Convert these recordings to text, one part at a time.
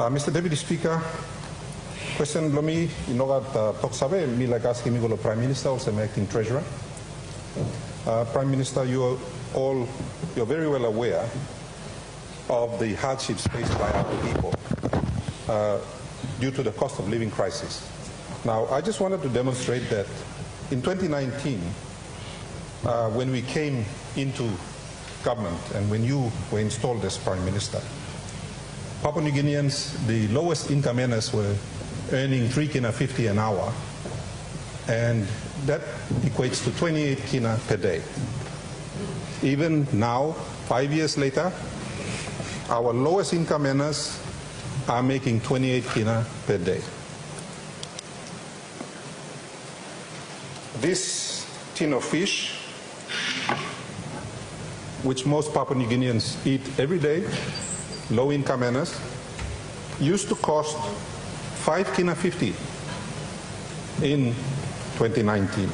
Mr. Deputy Speaker, question blomi inogat toksabe milagas kimigolo Prime Minister, also acting Treasurer. Prime Minister, you're very well aware of the hardships faced by our people due to the cost of living crisis. Now, I just wanted to demonstrate that in 2019, when we came into government and when you were installed as Prime Minister, Papua New Guineans, the lowest income earners, were earning 3 kina 50 an hour, and that equates to 28 kina per day. Even now, 5 years later, our lowest income earners are making 28 kina per day. This tin of fish, which most Papua New Guineans eat every day, low-income earners, used to cost 5 kina 50 in 2019.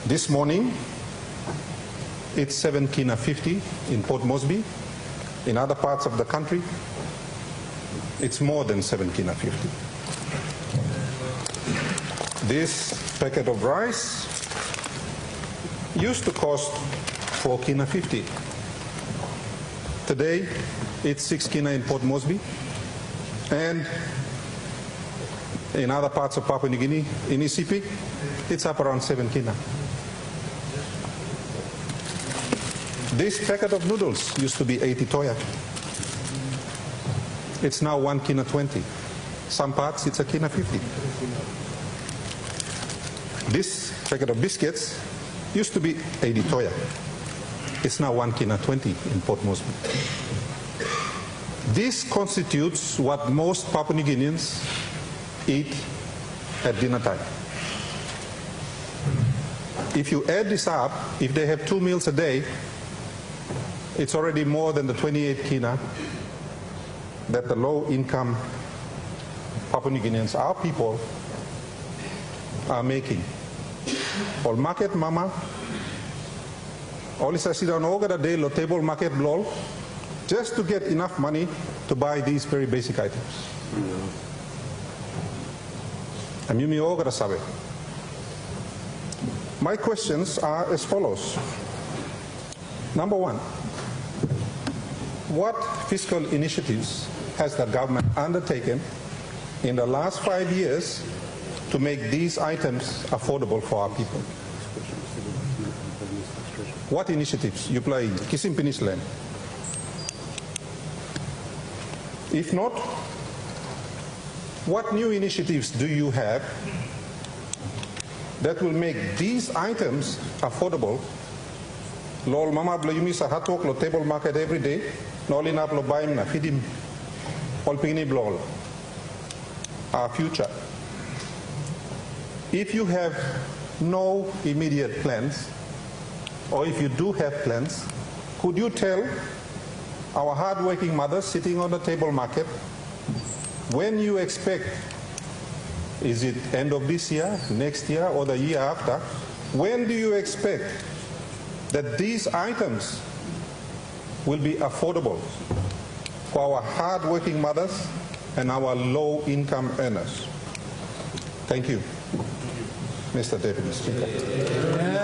This morning, it's 7 kina 50 in Port Moresby. In other parts of the country, it's more than 7 kina 50. This packet of rice used to cost 4 kina 50. Today, it's 6 kina in Port Moresby, and in other parts of Papua New Guinea, in ECP, it's up around 7 kina. This packet of noodles used to be 80 toya. It's now 1 kina 20. Some parts, it's a kina 50. This packet of biscuits used to be 80 toya. It's now 1 kina 20 in Port Moresby. This constitutes what most Papua New Guineans eat at dinner time. If you add this up, if they have 2 meals a day, it's already more than the 28 kina that the low-income Papua New Guineans, our people, are making. All market mama, all is sit down over the day, lo table market lol, just to get enough money to buy these very basic items. My questions are as follows. Number one, what fiscal initiatives has the government undertaken in the last 5 years to make these items affordable for our people? What initiatives you play Kisim Peninsulan? If not, what new initiatives do you have that will make these items affordable? Lol mama blo yumi sa hatok lo table market every day, nolin up lo baim na fidim ol pingni blol. Our future. If you have no immediate plans, or if you do have plans, could you tell our hard-working mothers sitting on the table market when you expect, is it end of this year, next year, or the year after, when do you expect that these items will be affordable for our hard-working mothers and our low-income earners? Thank you, Mr. Deputy Speaker.